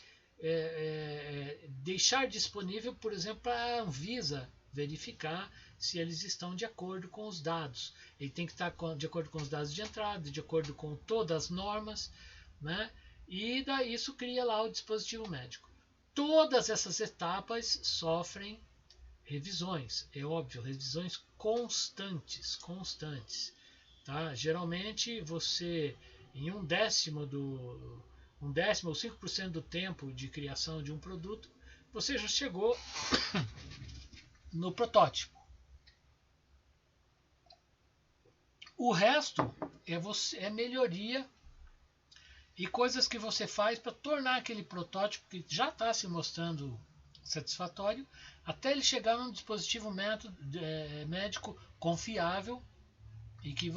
deixar disponível, por exemplo, para a Anvisa verificar se eles estão de acordo com os dados. Ele tem que estar de acordo com os dados de entrada, de acordo com todas as normas, né? E daí isso cria lá o dispositivo médico. Todas essas etapas sofrem revisões, é óbvio, revisões constantes. Tá? Geralmente você, em um décimo ou 5% do tempo de criação de um produto, você já chegou no protótipo. O resto é melhoria e coisas que você faz para tornar aquele protótipo que já está se mostrando satisfatório, até ele chegar num dispositivo médico confiável e que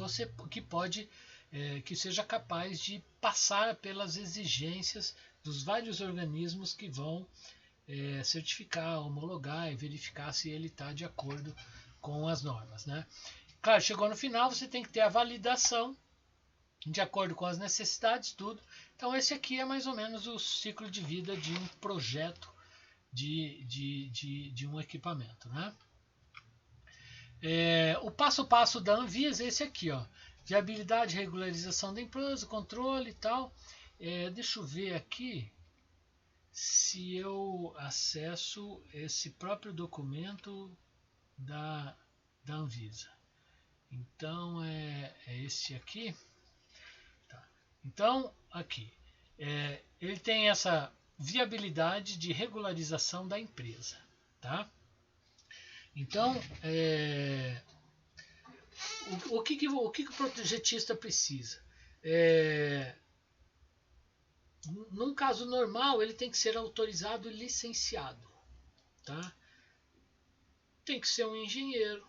seja capaz de passar pelas exigências dos vários organismos que vão certificar, homologar e verificar se ele está de acordo com as normas, né? Claro, chegou no final, você tem que ter a validação de acordo com as necessidades, tudo. Então esse aqui é mais ou menos o ciclo de vida de um projeto de um equipamento, né? O passo a passo da Anvisa é esse aqui, ó. Viabilidade, regularização da empresa, controle e tal. Deixa eu ver aqui se eu acesso esse próprio documento da Anvisa. Então é esse aqui. Tá. Então aqui ele tem essa viabilidade de regularização da empresa, tá? Então o que o projetista precisa? Num caso normal, ele tem que ser autorizado e licenciado, tá? Tem que ser um engenheiro,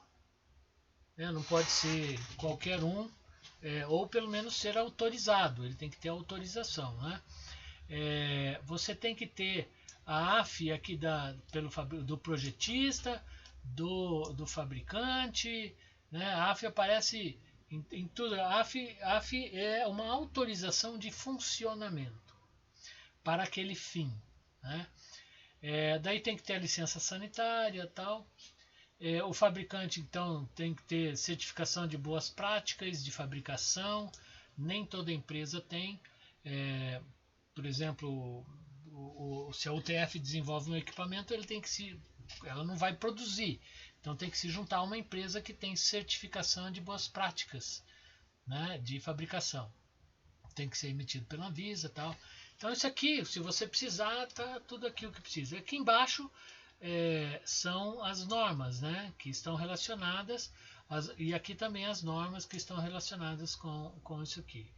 né? Não pode ser qualquer um, ou pelo menos ser autorizado, ele tem que ter autorização, né? Você tem que ter a AF aqui do projetista, do fabricante, né? A AF aparece em tudo. A AF é uma autorização de funcionamento para aquele fim, né? Daí tem que ter a licença sanitária, tal. O fabricante então tem que ter certificação de boas práticas de fabricação. Nem toda empresa tem. Por exemplo, se a UTF desenvolve um equipamento, ela não vai produzir. Então tem que se juntar a uma empresa que tem certificação de boas práticas, né, de fabricação. Tem que ser emitido pela Anvisa, tal. Então isso aqui, se você precisar, tá tudo aqui o que precisa. Aqui embaixo são as normas, né, que estão relacionadas, e aqui também as normas que estão relacionadas com isso aqui.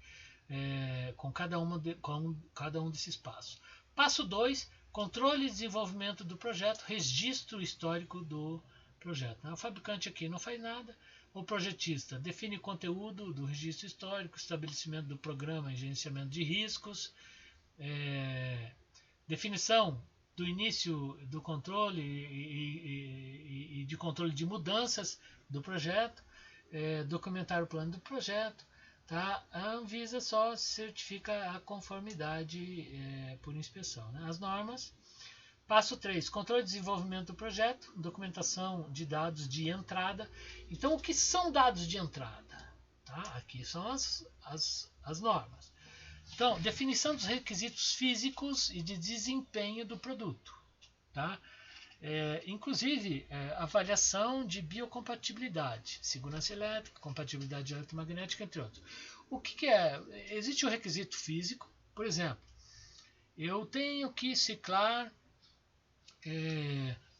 Com cada um desses passos. Passo 2, controle e desenvolvimento do projeto, registro histórico do projeto. O fabricante aqui não faz nada. O projetista define o conteúdo do registro histórico, estabelecimento do programa e gerenciamento de riscos, definição do início do controle e de controle de mudanças do projeto, documentar o plano do projeto. Tá? A Anvisa só certifica a conformidade por inspeção, né? As normas. Passo 3, controle e desenvolvimento do projeto, documentação de dados de entrada. Então, o que são dados de entrada? Tá? Aqui são as normas. Então, definição dos requisitos físicos e de desempenho do produto. Tá? Inclusive, avaliação de biocompatibilidade, segurança elétrica, compatibilidade eletromagnética, entre outros. O que é? Existe o requisito físico, por exemplo, eu tenho que ciclar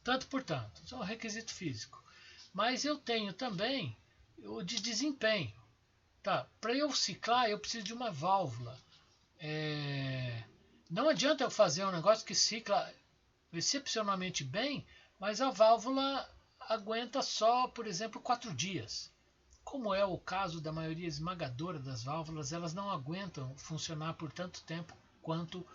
tanto por tanto, isso é um requisito físico. Mas eu tenho também o de desempenho. Tá? Para eu ciclar, eu preciso de uma válvula. Não adianta eu fazer um negócio que cicla excepcionalmente bem, mas a válvula aguenta só, por exemplo, 4 dias. Como é o caso da maioria esmagadora das válvulas, elas não aguentam funcionar por tanto tempo quanto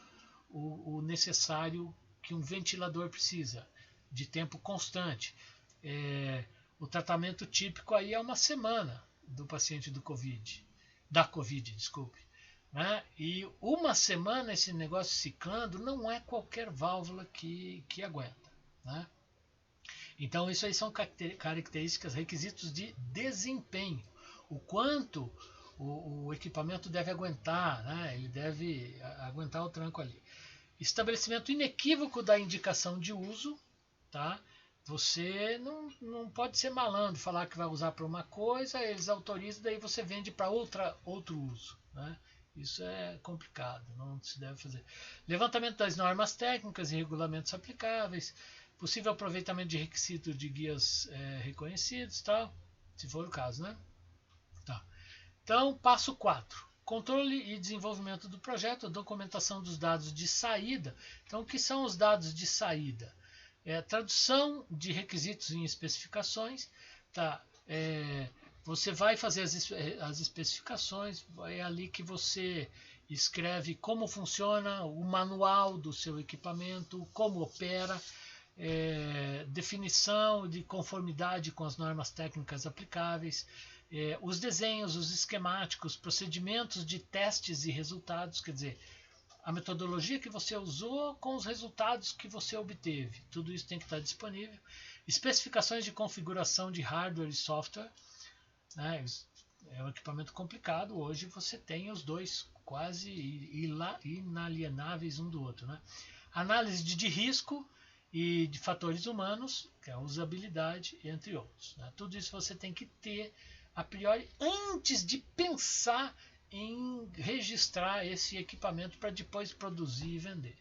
o necessário que um ventilador precisa, de tempo constante. O tratamento típico aí é 1 semana do paciente da Covid, desculpe. Né? E 1 semana esse negócio ciclando não é qualquer válvula que aguenta. Né? Então isso aí são características, requisitos de desempenho. O quanto o equipamento deve aguentar, né? Ele deve aguentar o tranco ali. Estabelecimento inequívoco da indicação de uso. Tá? Você não pode ser malandro, falar que vai usar para uma coisa, eles autorizam, daí você vende para outro uso. Né? Isso é complicado, não se deve fazer. Levantamento das normas técnicas e regulamentos aplicáveis, possível aproveitamento de requisitos de guias reconhecidos, tal, se for o caso, né? Tá. Então, passo 4. Controle e desenvolvimento do projeto, documentação dos dados de saída. Então, o que são os dados de saída? Tradução de requisitos em especificações. Tá? Você vai fazer as especificações, é ali que você escreve como funciona o manual do seu equipamento, como opera, definição de conformidade com as normas técnicas aplicáveis, os desenhos, os esquemáticos, procedimentos de testes e resultados, quer dizer, a metodologia que você usou com os resultados que você obteve. Tudo isso tem que estar disponível. Especificações de configuração de hardware e software. Né? É um equipamento complicado. Hoje você tem os dois quase inalienáveis um do outro. Né? Análise de risco e de fatores humanos, que é a usabilidade, entre outros. Né? Tudo isso você tem que ter a priori antes de pensar em registrar esse equipamento para depois produzir e vender.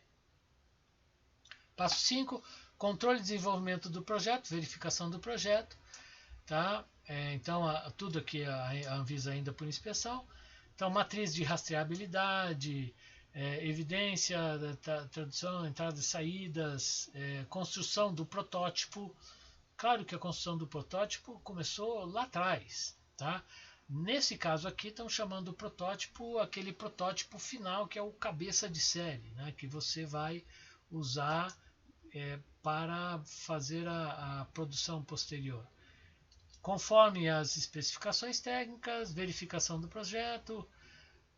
Passo 5, controle e desenvolvimento do projeto, verificação do projeto. Tá? Então, tudo aqui a Anvisa ainda por inspeção. Então, matriz de rastreabilidade, evidência, tradução, entradas e saídas, construção do protótipo. Claro que a construção do protótipo começou lá atrás. Tá? Nesse caso aqui estão chamando o protótipo aquele protótipo final que é o cabeça de série, né, que você vai usar para fazer a produção posterior. Conforme as especificações técnicas, verificação do projeto,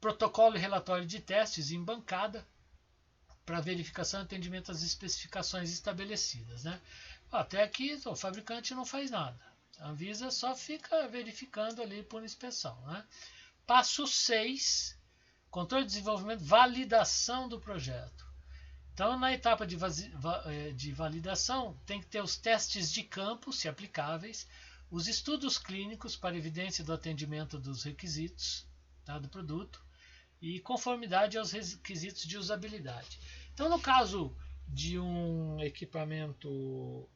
protocolo e relatório de testes em bancada para verificação e atendimento às especificações estabelecidas. Né? Até aqui o fabricante não faz nada. A Anvisa só fica verificando ali por inspeção. Né? Passo 6, controle de desenvolvimento, validação do projeto. Então, na etapa de validação, tem que ter os testes de campo, se aplicáveis, os estudos clínicos para evidência do atendimento dos requisitos, tá, do produto e conformidade aos requisitos de usabilidade. Então, no caso de um equipamento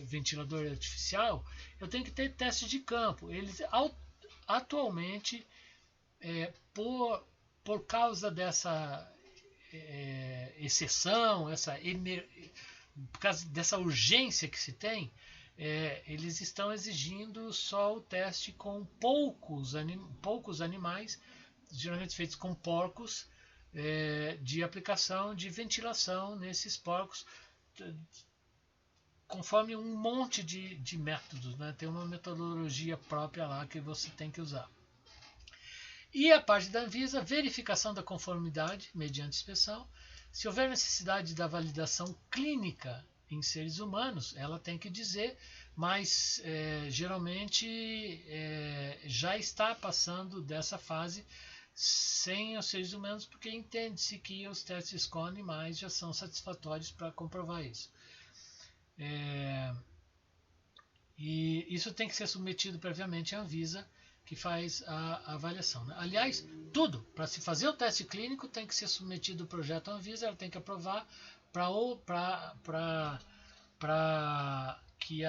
ventilador artificial, eu tenho que ter testes de campo. Eles atualmente, por causa dessa exceção, por causa dessa urgência que se tem, eles estão exigindo só o teste com poucos animais, geralmente feitos com porcos, de aplicação de ventilação nesses porcos, conforme um monte de métodos, né? Tem uma metodologia própria lá que você tem que usar. E a parte da Anvisa, verificação da conformidade mediante inspeção. Se houver necessidade da validação clínica em seres humanos, ela tem que dizer, mas geralmente já está passando dessa fase sem os seres humanos, porque entende-se que os testes com animais já são satisfatórios para comprovar isso. E isso tem que ser submetido previamente à Anvisa, que faz a avaliação. Né? Aliás, tudo, para se fazer o teste clínico, tem que ser submetido o projeto à Anvisa, ela tem que aprovar para que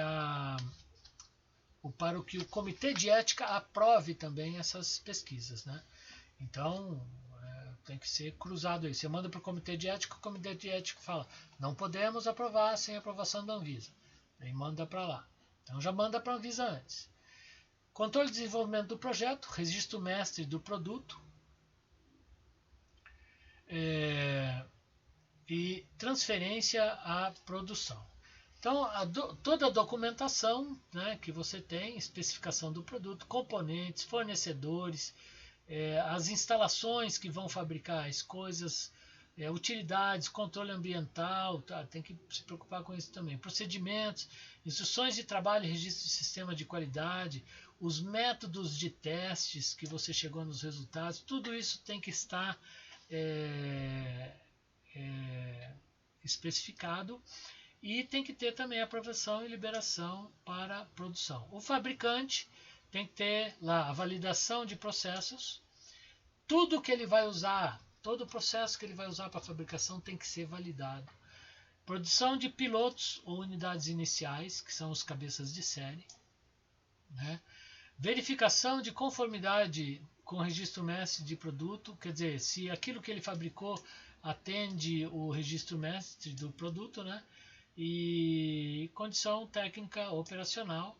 o comitê de ética aprove também essas pesquisas. Né? Então, tem que ser cruzado aí. Você manda para o comitê de ética, o comitê de ética fala, não podemos aprovar sem aprovação da Anvisa. Aí manda para lá. Então já manda para a Anvisa antes. Controle de desenvolvimento do projeto, registro mestre do produto e transferência à produção. Então, toda a documentação, né, que você tem, especificação do produto, componentes, fornecedores, as instalações que vão fabricar as coisas, utilidades, controle ambiental, tá, tem que se preocupar com isso também. Procedimentos, instruções de trabalho e registro de sistema de qualidade, os métodos de testes que você chegou nos resultados, tudo isso tem que estar especificado e tem que ter também aprovação e liberação para produção. O fabricante tem que ter lá a validação de processos, tudo que ele vai usar, todo o processo que ele vai usar para a fabricação tem que ser validado. Produção de pilotos ou unidades iniciais, que são os cabeças de série, né? Verificação de conformidade com o registro mestre de produto, quer dizer, se aquilo que ele fabricou atende o registro mestre do produto, né? E condição técnica operacional.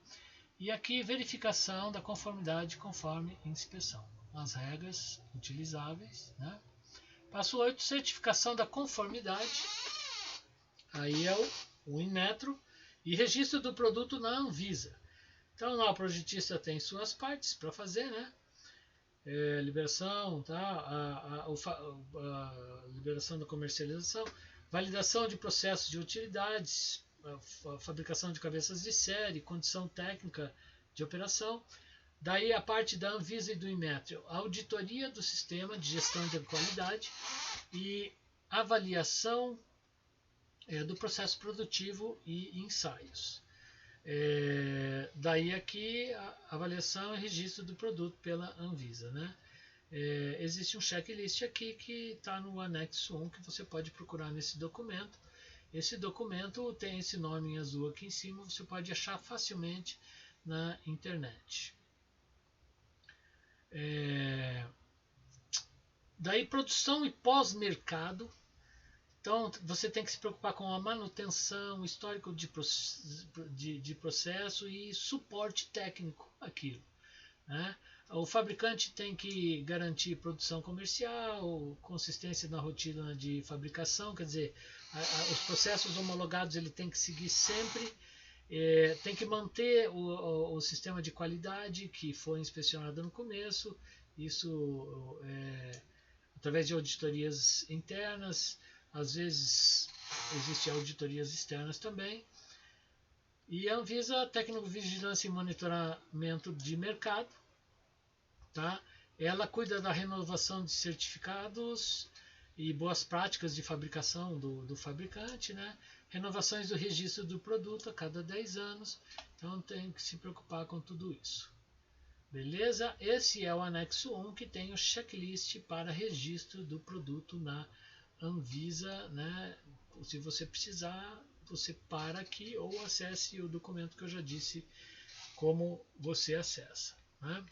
E aqui verificação da conformidade conforme inspeção. As regras utilizáveis, né? Passo 8, certificação da conformidade. Aí é o Inmetro. E registro do produto na Anvisa. Então lá o projetista tem suas partes para fazer, né? Liberação, tá? A liberação da comercialização, validação de processos de utilidades, a fabricação de cabeças de série, condição técnica de operação. Daí a parte da Anvisa e do Inmetro, auditoria do sistema de gestão de qualidade e avaliação do processo produtivo e ensaios. Daí aqui a avaliação e registro do produto pela Anvisa, né? Existe um checklist aqui que está no anexo 1 que você pode procurar nesse documento. Esse documento tem esse nome em azul aqui em cima, você pode achar facilmente na internet. Daí produção e pós-mercado. Então você tem que se preocupar com a manutenção, histórico de processo e suporte técnico àquilo, né? O fabricante tem que garantir produção comercial, consistência na rotina de fabricação, quer dizer, os processos homologados ele tem que seguir sempre, tem que manter o sistema de qualidade que foi inspecionado no começo, isso através de auditorias internas, às vezes existem auditorias externas também. E a Anvisa, tecnovigilância e monitoramento de mercado, tá? Ela cuida da renovação de certificados e boas práticas de fabricação do fabricante, né? Renovações do registro do produto a cada 10 anos. Então tem que se preocupar com tudo isso. Beleza? Esse é o anexo 1 que tem o checklist para registro do produto na Anvisa, né? Se você precisar, você para aqui ou acesse o documento que eu já disse como você acessa, né?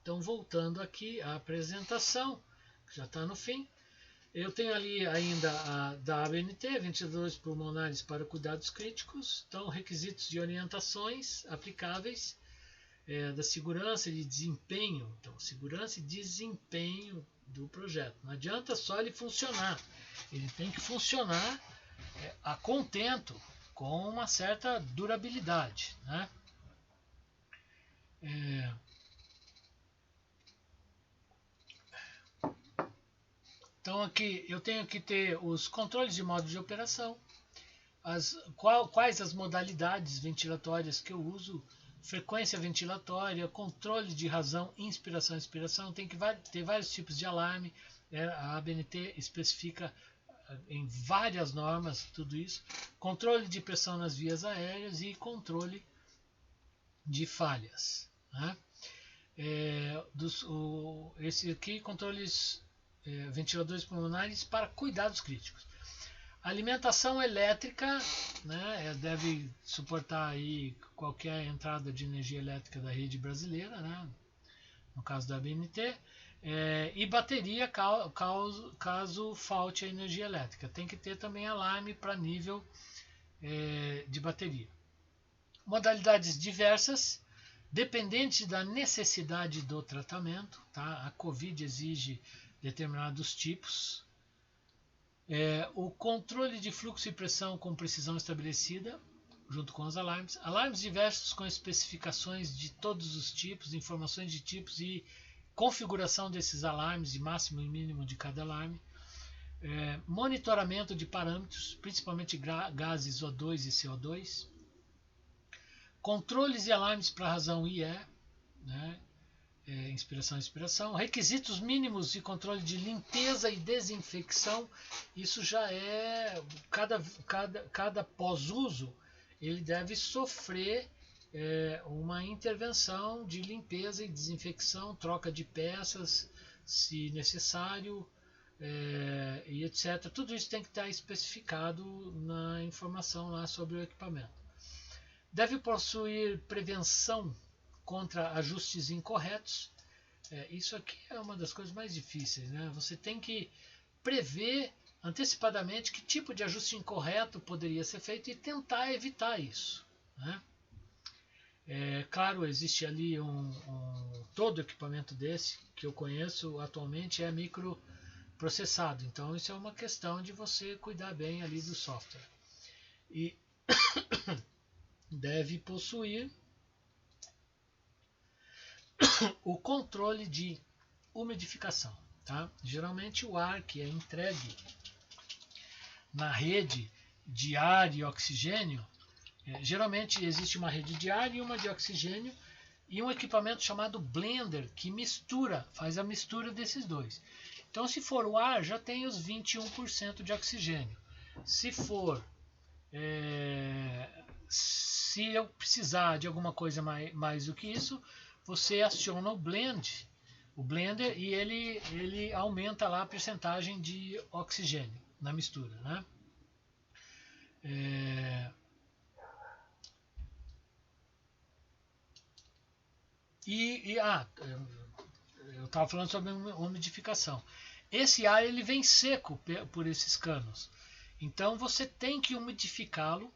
Então, voltando aqui à apresentação, que já está no fim, eu tenho ali ainda a da ABNT, ventiladores pulmonares para cuidados críticos, então requisitos de orientações aplicáveis, da segurança e de desempenho, então segurança e desempenho do projeto. Não adianta só ele funcionar, ele tem que funcionar a contento, com uma certa durabilidade, né? Então aqui eu tenho que ter os controles de modo de operação, quais as modalidades ventilatórias que eu uso, frequência ventilatória, controle de razão, inspiração e expiração, tem que ter vários tipos de alarme, a ABNT especifica em várias normas tudo isso, controle de pressão nas vias aéreas e controle de falhas, né? Esse aqui, controles ventiladores pulmonares para cuidados críticos. Alimentação elétrica, né, deve suportar aí qualquer entrada de energia elétrica da rede brasileira, né, no caso da ABNT, e bateria caso falte a energia elétrica. Tem que ter também alarme para nível de bateria. Modalidades diversas, dependente da necessidade do tratamento, tá? A COVID exige determinados tipos. O controle de fluxo e pressão com precisão estabelecida, junto com os alarmes. Alarmes diversos com especificações de todos os tipos, informações de tipos e configuração desses alarmes, de máximo e mínimo de cada alarme. Monitoramento de parâmetros, principalmente gases O2 e CO2. Controles e alarmes para razão IE, né? Inspiração e expiração, requisitos mínimos de controle de limpeza e desinfecção, isso já é, cada pós-uso, ele deve sofrer uma intervenção de limpeza e desinfecção, troca de peças, se necessário, e etc. Tudo isso tem que estar especificado na informação lá sobre o equipamento. Deve possuir prevenção contra ajustes incorretos. Isso aqui é uma das coisas mais difíceis, né? Você tem que prever antecipadamente que tipo de ajuste incorreto poderia ser feito e tentar evitar isso, né? Claro, existe ali todo equipamento desse que eu conheço atualmente é microprocessado, então isso é uma questão de você cuidar bem ali do software. E deve possuir o controle de umidificação. Tá? Geralmente o ar que é entregue na rede de ar e oxigênio, geralmente existe uma rede de ar e uma de oxigênio e um equipamento chamado blender que faz a mistura desses dois. Então se for o ar já tem os 21% de oxigênio. Se eu precisar de alguma coisa mais do que isso, você aciona o blender e ele aumenta lá a percentagem de oxigênio na mistura, né? Eu estava falando sobre umidificação. Esse ar ele vem seco por esses canos, então você tem que umidificá-lo,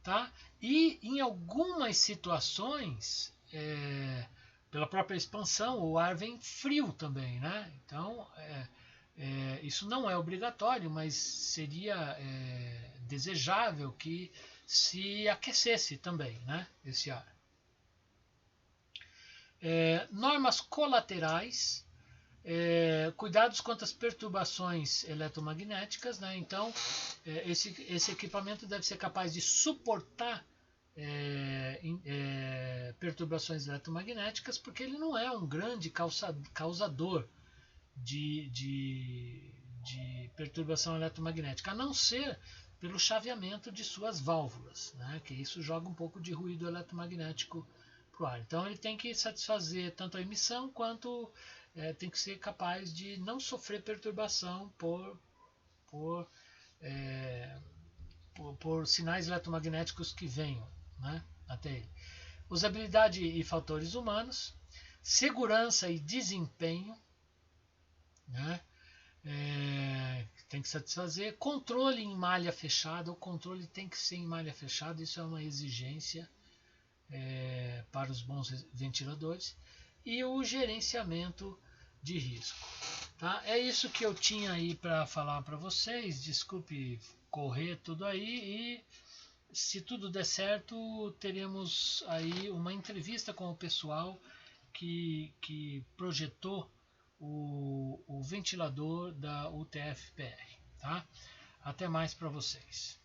tá? E em algumas situações pela própria expansão, o ar vem frio também, né? Então, isso não é obrigatório, mas seria desejável que se aquecesse também, né? Esse ar. Normas colaterais, cuidados contra as perturbações eletromagnéticas, né? Então, esse equipamento deve ser capaz de suportar perturbações eletromagnéticas, porque ele não é um grande causador de perturbação eletromagnética, a não ser pelo chaveamento de suas válvulas, né? Que isso joga um pouco de ruído eletromagnético para o ar. Então ele tem que satisfazer tanto a emissão quanto tem que ser capaz de não sofrer perturbação por sinais eletromagnéticos que venham, né, até ele. Usabilidade e fatores humanos, segurança e desempenho, né, tem que satisfazer. Controle em malha fechada, o controle tem que ser em malha fechada, isso é uma exigência para os bons ventiladores. E o gerenciamento de risco. Tá? É isso que eu tinha aí para falar para vocês. Desculpe correr tudo aí, e se tudo der certo, teremos aí uma entrevista com o pessoal que projetou o ventilador da UTF-PR. Tá? Até mais para vocês.